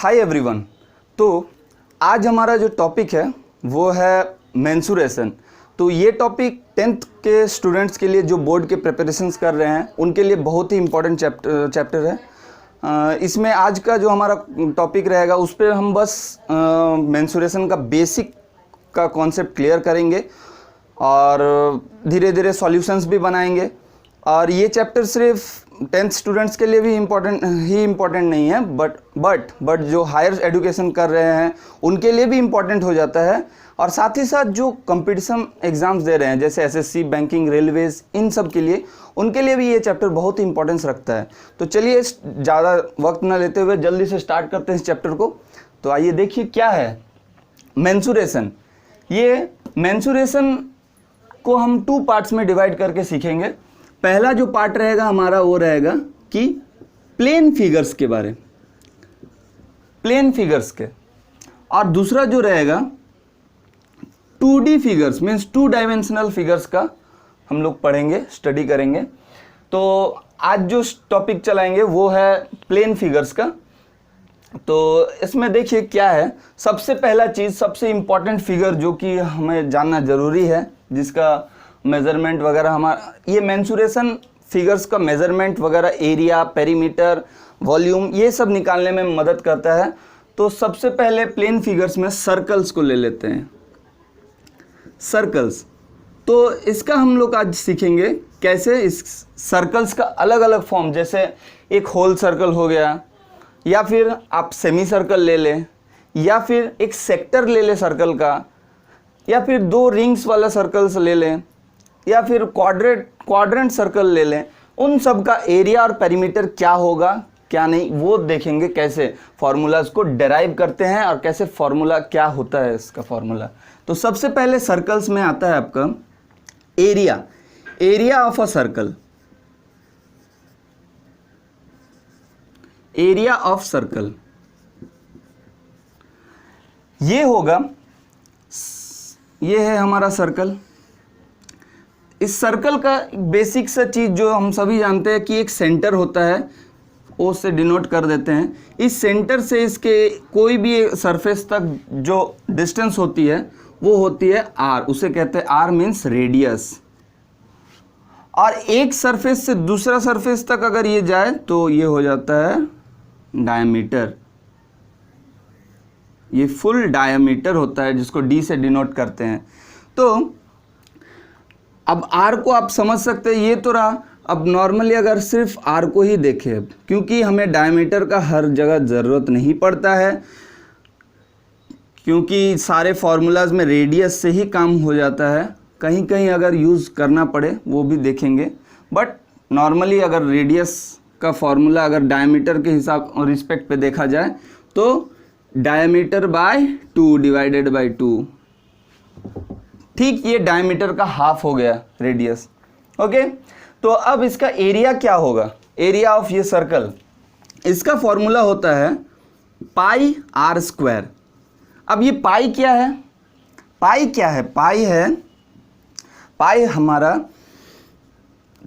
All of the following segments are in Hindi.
Hi everyone. तो आज हमारा जो टॉपिक है वो है मेंसुरेशन। तो ये टॉपिक 10th के स्टूडेंट्स के लिए जो बोर्ड के प्रिपरेशंस कर रहे हैं उनके लिए बहुत ही इम्पोर्टेंट चैप्टर है। इसमें आज का जो हमारा टॉपिक रहेगा उस पर हम बस मेंसुरेशन का बेसिक का कॉन्सेप्ट क्लियर करेंगे और धीरे धीरे सॉल्यूशंस भी बनाएंगे। और ये चैप्टर सिर्फ 10th स्टूडेंट्स के लिए भी इम्पोर्टेंट नहीं है बट जो हायर एजुकेशन कर रहे हैं उनके लिए भी इम्पोर्टेंट हो जाता है। और साथ ही साथ जो कंपटीशन एग्ज़ाम्स दे रहे हैं जैसे एसएससी, बैंकिंग, रेलवेज़, इन सब के लिए उनके लिए भी ये चैप्टर बहुत ही इंपॉर्टेंस रखता है। तो चलिए ज़्यादा वक्त ना लेते हुए जल्दी से स्टार्ट करते हैं इस चैप्टर को। तो आइए देखिए क्या है मेंसुरेशन। ये मेंसुरेशन को हम 2 पार्ट्स में डिवाइड करके सीखेंगे। पहला जो पार्ट रहेगा हमारा वो रहेगा कि प्लेन फिगर्स के बारे, प्लेन फिगर्स के, और दूसरा जो रहेगा 2D figures means 2 dimensional figures का हम लोग पढ़ेंगे, स्टडी करेंगे। तो आज जो टॉपिक चलाएंगे वो है प्लेन फिगर्स का। तो इसमें देखिए क्या है, सबसे पहला चीज़, सबसे इम्पॉर्टेंट फिगर जो कि हमें जानना ज़रूरी है, जिसका मेज़रमेंट वगैरह हमारा ये मेंसुरेशन फिगर्स का मेज़रमेंट वगैरह, एरिया, पेरीमीटर, वॉल्यूम, ये सब निकालने में मदद करता है। तो सबसे पहले प्लेन फिगर्स में सर्कल्स को ले लेते हैं। सर्कल्स, तो इसका हम लोग आज सीखेंगे कैसे इस सर्कल्स का अलग अलग फॉर्म, जैसे एक होल सर्कल हो गया, या फिर आप सेमी सर्कल ले लें, या फिर एक सेक्टर ले लें सर्कल का, या फिर 2 रिंग्स वाला सर्कल्स ले लें, या फिर क्वाड्रेंट सर्कल ले लें। उन सब का एरिया और पेरीमीटर क्या होगा क्या नहीं वो देखेंगे, कैसे फार्मूलाज को डेराइव करते हैं और कैसे फार्मूला क्या होता है इसका फार्मूला। तो सबसे पहले सर्कल्स में आता है आपका area, area of a circle, area of circle ये होगा, ये है हमारा सर्कल। इस सर्कल का बेसिक सा चीज़ जो हम सभी जानते हैं कि एक सेंटर होता है, ओ से डिनोट कर देते हैं। इस सेंटर से इसके कोई भी सरफेस तक जो डिस्टेंस होती है वो होती है आर, उसे कहते हैं आर मीन्स रेडियस। और एक सरफेस से दूसरा सरफेस तक अगर ये जाए तो ये हो जाता है डायमीटर। ये फुल डायमीटर होता है जिसको डी से डिनोट करते हैं। तो अब आर को आप समझ सकते हैं, ये तो रहा। अब नॉर्मली अगर सिर्फ आर को ही देखें, क्योंकि हमें डायमीटर का हर जगह ज़रूरत नहीं पड़ता है, क्योंकि सारे फार्मूलाज में रेडियस से ही काम हो जाता है। कहीं कहीं अगर यूज़ करना पड़े वो भी देखेंगे, बट नॉर्मली अगर रेडियस का फार्मूला अगर डायमीटर के हिसाब और रिस्पेक्ट पे देखा जाए तो डायमीटर बाय 2 डिवाइडेड बाय 2, ठीक ये डायमीटर का हाफ हो गया रेडियस। ओके, तो अब इसका एरिया क्या होगा, एरिया ऑफ ये सर्कल, इसका फॉर्मूला होता है पाई आर स्क्वायर। अब ये पाई क्या है, पाई क्या है, पाई हमारा,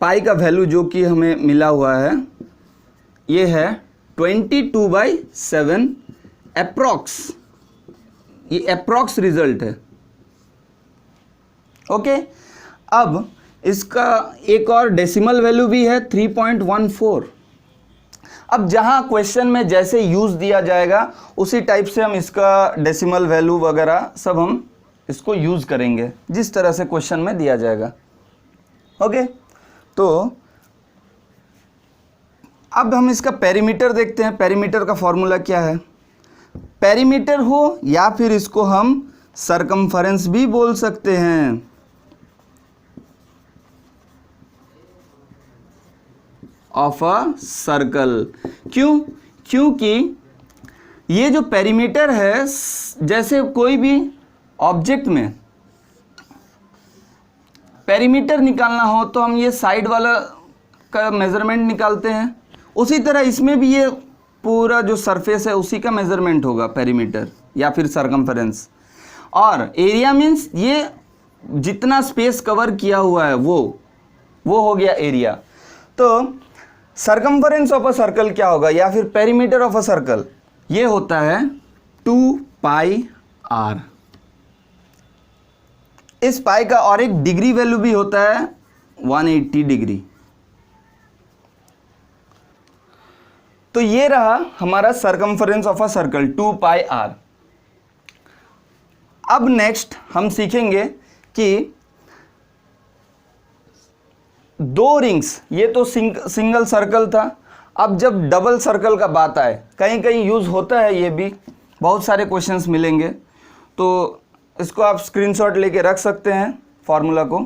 पाई का वैल्यू जो कि हमें मिला हुआ है ये है 22/7 अप्रॉक्स, ये अप्रॉक्स रिजल्ट है। ओके, अब इसका एक और डेसिमल वैल्यू भी है 3.14। अब जहां क्वेश्चन में जैसे यूज दिया जाएगा उसी टाइप से हम इसका डेसिमल वैल्यू वगैरह सब हम इसको यूज करेंगे जिस तरह से क्वेश्चन में दिया जाएगा। ओके, तो अब हम इसका पेरीमीटर देखते हैं। पेरीमीटर का फॉर्मूला क्या है, पेरीमीटर हो या फिर इसको हम सरकमफेरेंस भी बोल सकते हैं। ऑफ अ सर्कल, क्यों, क्योंकि ये जो पेरीमीटर है, जैसे कोई भी ऑब्जेक्ट में पेरीमीटर निकालना हो तो हम ये साइड वाला का मेजरमेंट निकालते हैं, उसी तरह इसमें भी ये पूरा जो सरफेस है उसी का मेजरमेंट होगा पेरीमीटर या फिर सरकमफेरेंस। और एरिया मीन्स ये जितना स्पेस कवर किया हुआ है वो हो गया एरिया। तो सरकमफेरेंस ऑफ अ सर्कल क्या होगा, या फिर पेरीमीटर ऑफ अ सर्कल, ये होता है 2 पाई r। इस पाई का और एक डिग्री वैल्यू भी होता है 180 डिग्री। तो ये रहा हमारा circumference of a circle 2 pi r। अब नेक्स्ट हम सीखेंगे कि दो रिंग्स, ये तो सिंगल सर्कल था, अब जब डबल सर्कल का बात आए, कहीं कहीं यूज होता है, ये भी बहुत सारे क्वेश्चंस मिलेंगे, तो इसको आप स्क्रीनशॉट लेके रख सकते हैं फॉर्मूला को।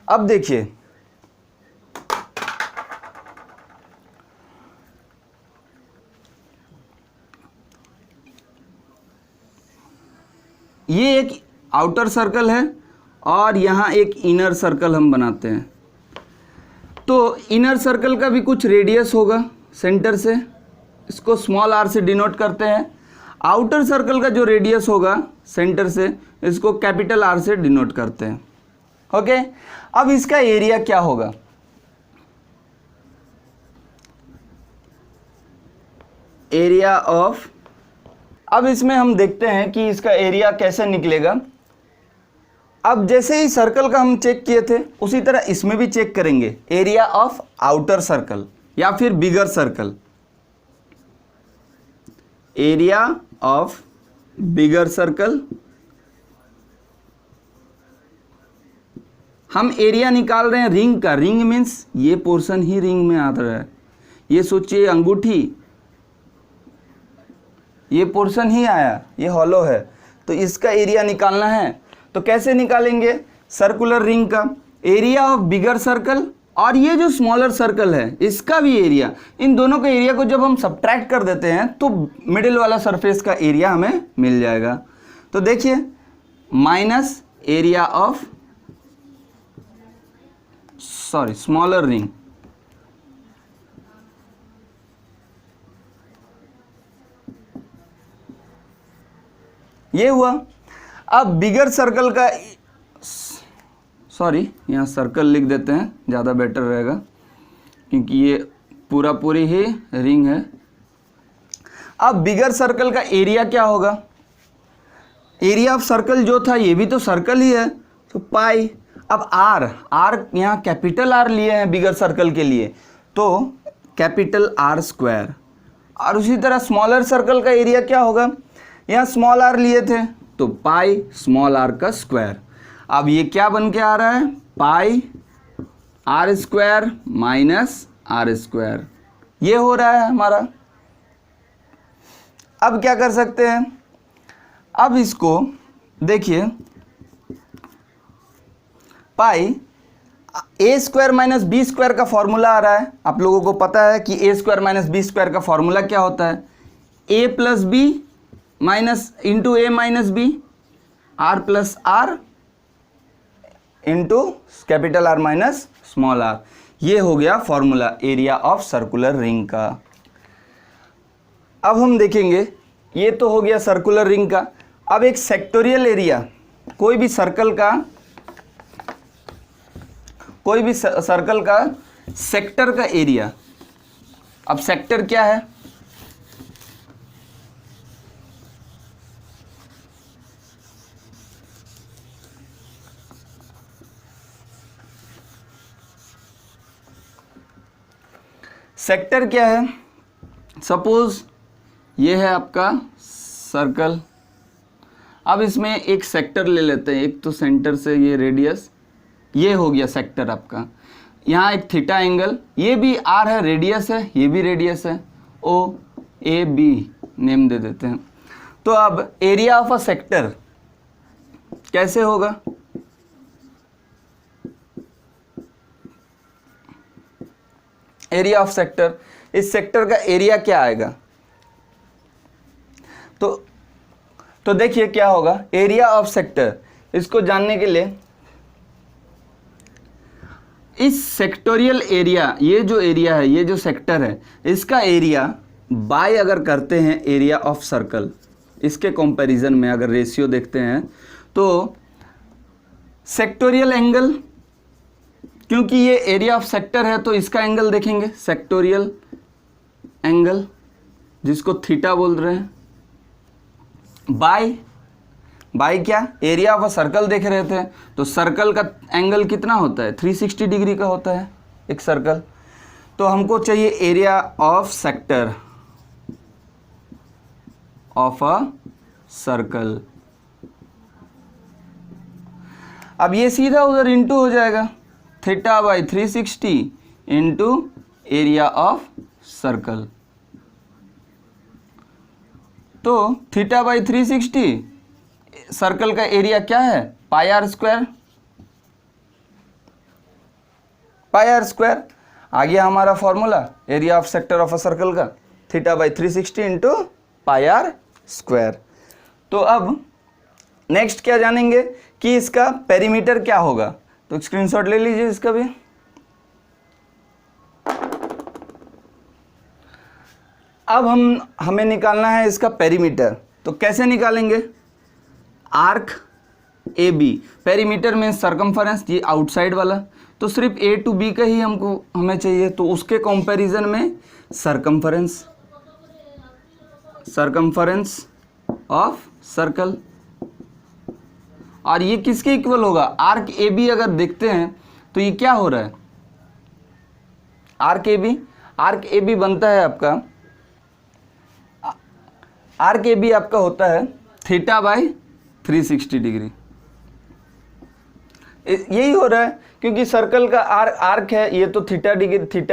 अब देखिए, ये एक आउटर सर्कल है और यहां एक इनर सर्कल हम बनाते हैं। तो इनर सर्कल का भी कुछ रेडियस होगा सेंटर से, इसको स्मॉल r से डिनोट करते हैं। आउटर सर्कल का जो रेडियस होगा सेंटर से, इसको कैपिटल R से डिनोट करते हैं। ओके, अब इसका एरिया क्या होगा? एरिया ऑफ, अब इसमें हम देखते हैं कि इसका एरिया कैसे निकलेगा। अब जैसे ही सर्कल का हम चेक किए थे, उसी तरह इसमें भी चेक करेंगे। एरिया ऑफ आउटर सर्कल या फिर बिगर circle, area of bigger circle. हम एरिया निकाल रहे हैं रिंग का। रिंग मीन्स ये पोर्शन ही रिंग में आ रहा है। ये सोचिए अंगूठी, ये पोर्शन ही आया, ये हॉलो है, तो इसका एरिया निकालना है। तो कैसे निकालेंगे? सर्कुलर रिंग का एरिया ऑफ बिगर सर्कल और ये जो स्मॉलर सर्कल है इसका भी एरिया, इन दोनों के एरिया को जब हम सब्ट्रैक्ट कर देते हैं तो मिडिल वाला सरफेस का एरिया हमें मिल जाएगा। तो देखिए, minus area of smaller ring, ये हुआ। अब बिगर सर्कल का, यहाँ सर्कल लिख देते हैं, ज़्यादा बेटर रहेगा क्योंकि ये पूरी ही रिंग है। अब बिगर सर्कल का एरिया क्या होगा? एरिया ऑफ सर्कल जो था, ये भी तो सर्कल ही है, तो पाई। अब आर यहाँ कैपिटल आर लिए हैं बिगर सर्कल के लिए, तो कैपिटल आर स्क्वायर। और उसी तरह स्मॉलर सर्कल का एरिया क्या होगा? यहाँ स्मॉल आर लिए थे, तो पाई स्मॉल आर का स्क्वायर। अब ये क्या बन के आ रहा है? Pi are square minus R square, ये हो रहा है हमारा। अब क्या कर सकते हैं? अब इसको देखिए, pi A square minus B square का फॉर्मूला आ रहा है। आप लोगों को पता है कि A square minus B square का फॉर्मूला क्या होता है? A plus B minus into A minus B, R plus R into capital R minus small R. ये हो गया formula area of circular ring का। अब हम देखेंगे, ये तो हो गया सर्कुलर रिंग का। अब एक सेक्टोरियल एरिया, कोई भी सर्कल का सेक्टर का एरिया। अब सेक्टर क्या है? सेक्टर क्या है? सपोज ये है आपका सर्कल। अब इसमें एक सेक्टर ले लेते हैं, एक तो सेंटर से ये रेडियस, ये हो गया सेक्टर आपका। यहाँ एक थीटा एंगल, ये भी आर है, रेडियस है, ये भी रेडियस है, ओ ए बी नेम दे देते हैं। तो अब एरिया ऑफ अ सेक्टर कैसे होगा? एरिया ऑफ सेक्टर, इस सेक्टर का एरिया क्या आएगा? तो देखिए क्या होगा एरिया ऑफ सेक्टर। इसको जानने के लिए इस सेक्टोरियल एरिया, ये जो एरिया है, ये जो सेक्टर है, इसका एरिया बाय अगर करते हैं एरिया ऑफ सर्कल, इसके कंपैरिजन में अगर रेशियो देखते हैं तो सेक्टोरियल एंगल, क्योंकि ये एरिया ऑफ सेक्टर है तो इसका एंगल देखेंगे सेक्टोरियल एंगल, जिसको थीटा बोल रहे हैं, बाय क्या, एरिया ऑफ अ सर्कल देख रहे थे, तो सर्कल का एंगल कितना होता है, 360 डिग्री का होता है एक सर्कल। तो हमको चाहिए area of sector of a circle. अब ये सीधा उधर इंटू हो जाएगा, theta by 360 into area of circle. तो थीटा बाई 360, सर्कल का एरिया क्या है, pi are square, pi are square. आ गया हमारा formula area of sector of a circle का, theta by 360 into pi are square. तो अब नेक्स्ट क्या जानेंगे कि इसका पेरीमीटर क्या होगा, तो स्क्रीनशॉट ले लीजिए इसका भी। अब हमें निकालना है इसका पेरीमीटर, तो कैसे निकालेंगे, आर्क ए बी, पेरीमीटर में सरकमफरेंस, ये आउटसाइड वाला, तो सिर्फ ए टू बी का ही हमें चाहिए, तो उसके कंपैरिजन में सरकमफरेंस ऑफ सर्कल। और ये किसके इक्वल होगा, आर्क ए बी अगर देखते हैं तो ये क्या हो रहा है, आर्क ए बी बनता है आपका, आर्क ए बी आपका होता है थीटा बाई 360 डिग्री। यही हो रहा है क्योंकि सर्कल का आर्क है, ये तो थीटा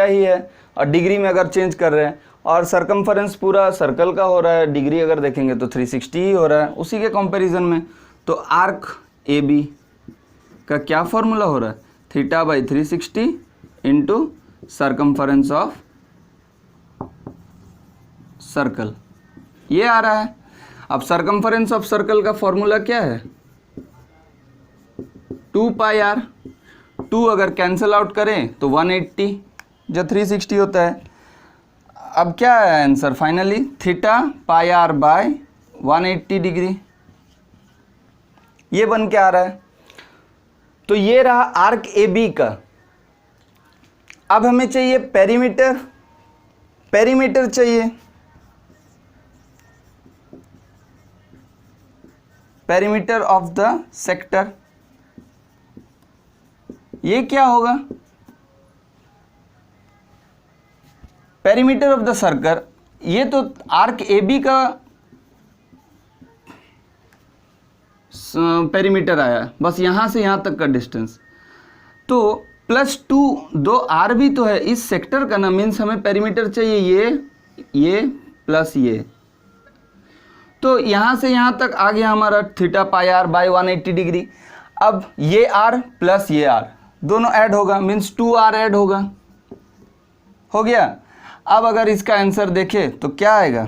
ही है, और डिग्री में अगर चेंज कर रहे हैं, और सरकमफरेंस पूरा सर्कल का हो रहा है, डिग्री अगर देखेंगे तो 360 ही हो रहा है उसी के कंपैरिजन में। तो आर्क ए बी का क्या फॉर्मूला हो रहा है, theta by 360 into circumference of circle, ये आ रहा है। अब सरकमफरेंस ऑफ सर्कल का फॉर्मूला क्या है, 2 पाई आर, 2 अगर कैंसिल आउट करें तो 180 जो 360 होता है। अब क्या है answer finally, theta pi r by 180 degree, ये बन के आ रहा है। तो ये रहा आर्क ए बी का। अब हमें चाहिए पेरीमीटर, पेरीमीटर चाहिए, पेरीमीटर ऑफ द सेक्टर, ये क्या होगा, पेरीमीटर ऑफ द सर्कल, ये तो आर्क ए बी का पेरीमीटर आया, बस यहां से यहां तक का डिस्टेंस, तो +2 दो आर भी तो है इस सेक्टर का ना, मीन्स हमें पेरीमीटर चाहिए ये प्लस ये, तो यहां से यहां तक आ गया हमारा theta pi r by 180 degree. अब ये आर प्लस ये आर दोनों ऐड होगा, मीन्स 2r ऐड होगा, हो गया। अब अगर इसका आंसर देखें तो क्या आएगा,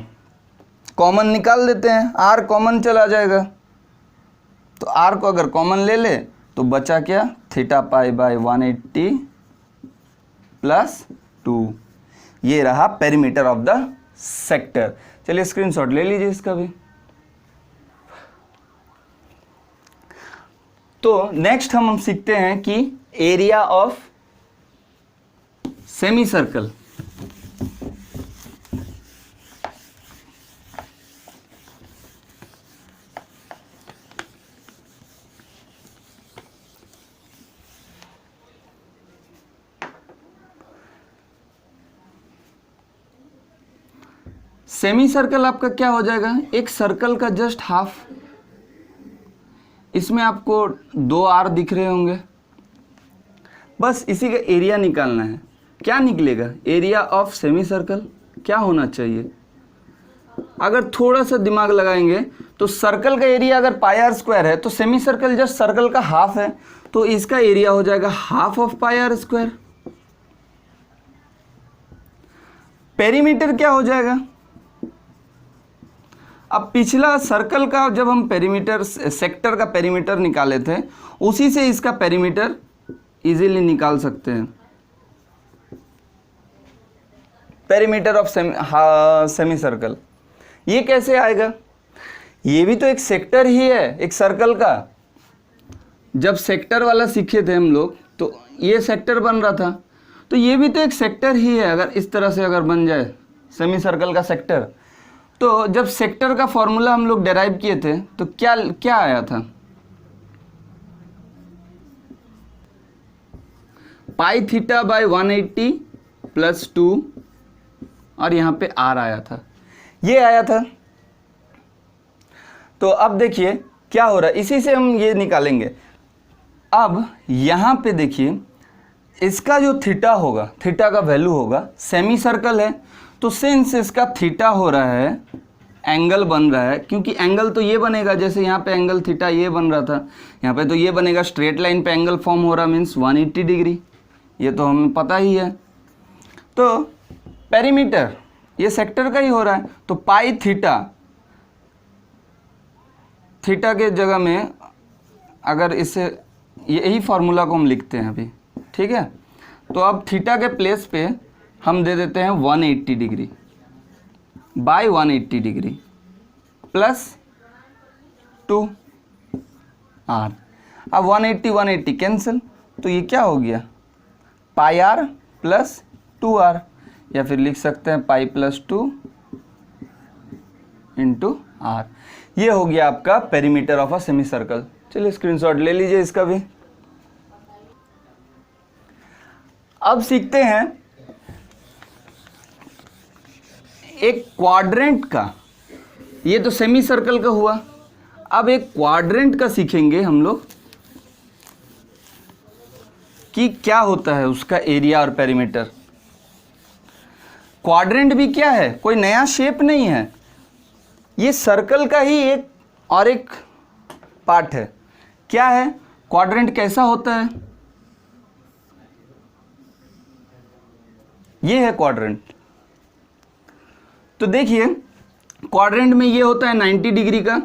कॉमन निकाल देते हैं, r कॉमन चला जाएगा, तो r को अगर कॉमन ले ले तो बचा क्या, थीटा पाई बाय 180 + 2, ये रहा पेरीमीटर ऑफ द सेक्टर। चलिए स्क्रीनशॉट ले लीजिए इसका भी। तो नेक्स्ट हम सीखते हैं कि area of semi circle. Semi circle आपका क्या हो जाएगा, एक सर्कल का जस्ट हाफ, इसमें आपको 2r दिख रहे होंगे, बस इसी का एरिया निकालना है। क्या निकलेगा, एरिया ऑफ सेमी सर्कल क्या होना चाहिए, अगर थोड़ा सा दिमाग लगाएंगे तो सर्कल का एरिया अगर पाई आर स्क्वायर है तो सेमी सर्कल जस्ट सर्कल का हाफ है, तो इसका एरिया हो जाएगा half of pi are square. Perimeter क्या हो जाएगा, अब पिछला सर्कल का जब हम पेरीमीटर सेक्टर का पेरीमीटर निकाले थे उसी से इसका पेरीमीटर इजीली निकाल सकते हैं। पेरीमीटर ऑफ सेमी सर्कल, ये कैसे आएगा? ये भी तो एक सेक्टर ही है एक सर्कल का। जब सेक्टर वाला सीखे थे हम लोग तो ये सेक्टर बन रहा था, तो ये भी तो एक सेक्टर ही है। अगर इस तरह से अगर बन जाए सेमी सर्कल का सेक्टर, तो जब सेक्टर का फॉर्मूला हम लोग डेराइव किए थे तो क्या क्या आया था? पाई थीटा बाय 180 प्लस 2 और यहाँ पे आर आया था, ये आया था। तो अब देखिए क्या हो रहा है, इसी से हम ये निकालेंगे। अब यहाँ पे देखिए इसका जो थीटा होगा, थीटा का वैल्यू होगा, सेमी सर्कल है तो सिंस इसका थीटा हो रहा है, एंगल बन रहा है, क्योंकि एंगल तो ये बनेगा जैसे यहाँ पे एंगल थीटा ये बन रहा था, यहाँ पे तो ये बनेगा। स्ट्रेट लाइन पे एंगल फॉर्म हो रहा मीन्स 180 डिग्री, ये तो हमें पता ही है। तो पेरीमीटर ये सेक्टर का ही हो रहा है, तो पाई थीटा, थीटा के जगह में अगर इसे यही फार्मूला को हम लिखते हैं अभी, ठीक है। तो अब थीटा के प्लेस पे हम दे देते हैं 180 degree by 180 degree plus 2 r. अब 180 कैंसिल, तो ये क्या हो गया? पाई आर प्लस 2 आर, या फिर लिख सकते हैं पाई प्लस 2 इंटू आर। ये हो गया आपका perimeter of a semi circle. चलिए स्क्रीनशॉट ले लीजिए इसका भी। अब सीखते हैं एक क्वाड्रेंट का, ये तो सेमी सर्कल का हुआ। अब एक क्वाड्रेंट का सीखेंगे हम लोग कि क्या होता है उसका एरिया और पेरीमीटर। क्वाड्रेंट भी क्या है, कोई नया शेप नहीं है, ये सर्कल का ही एक और एक पार्ट है। क्या है क्वाड्रेंट, कैसा होता है? ये है क्वाड्रेंट। तो देखिए क्वाड्रेंट में ये होता है 90 डिग्री का,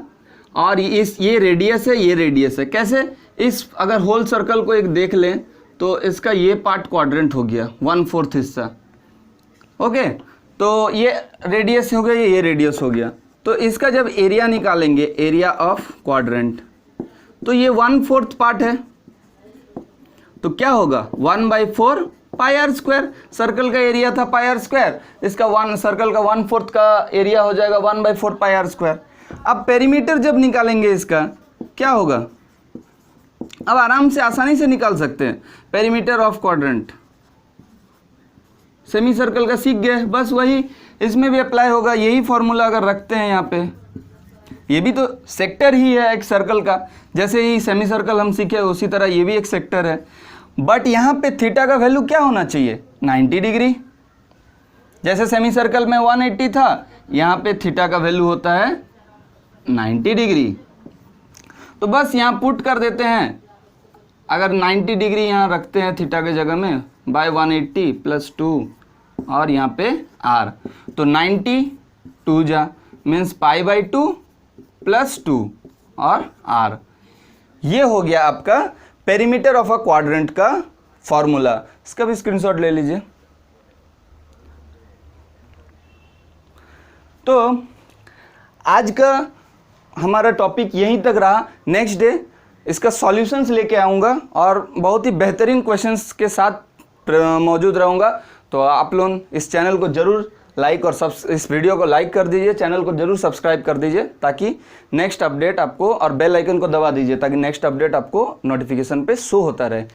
और ये रेडियस है, ये रेडियस है। कैसे? इस अगर होल सर्कल को एक देख लें तो इसका ये पार्ट क्वाड्रेंट हो गया, 1/4 हिस्सा। ओके, तो ये रेडियस हो गया, ये रेडियस हो गया। तो इसका जब एरिया निकालेंगे, एरिया ऑफ क्वाड्रेंट, तो ये 1/4 पार्ट है, तो क्या होगा? 1/4 पाई आर स्क्वायर। सर्कल का एरिया था पाई आर स्क्वायर, इसका सर्कल का 1/4 का एरिया हो जाएगा 1/4 पाई आर स्क्वायर। अब पेरीमीटर जब निकालेंगे इसका क्या होगा? अब आराम से आसानी से निकाल सकते हैं perimeter of quadrant. Semi circle का सीख गए, बस वही इसमें भी अप्लाई होगा। यही फॉर्मूला अगर रखते हैं यहाँ पे, ये भी तो सेक्टर ही है एक सर्कल का, जैसे ही सेमी सर्कल हम सीखे उसी तरह ये भी एक सेक्टर है। बट यहाँ पे थीटा का वैल्यू क्या होना चाहिए? 90 डिग्री। जैसे सेमी सर्कल में 180 था, यहाँ पे थीटा का वैल्यू होता है 90 डिग्री। तो बस यहाँ पुट कर देते हैं, अगर 90 डिग्री यहाँ रखते हैं थीटा के जगह में, बाय 180 प्लस 2 और यहाँ पे आर, तो 90 2 जा मीन्स π/2 प्लस 2 और आर। ये हो गया आपका पेरीमीटर ऑफ अ क्वाड्रेंट का फॉर्मूला। इसका भी स्क्रीनशॉट ले लीजिए। तो आज का हमारा टॉपिक यहीं तक रहा। नेक्स्ट डे इसका सॉल्यूशंस लेके आऊँगा और बहुत ही बेहतरीन क्वेश्चंस के साथ मौजूद रहूँगा। तो आप लोग इस चैनल को ज़रूर लाइक और इस वीडियो को लाइक कर दीजिए, चैनल को जरूर सब्सक्राइब कर दीजिए ताकि नेक्स्ट अपडेट आपको, और बेल आइकन को दबा दीजिए ताकि नेक्स्ट अपडेट आपको नोटिफिकेशन पे शो होता रहे।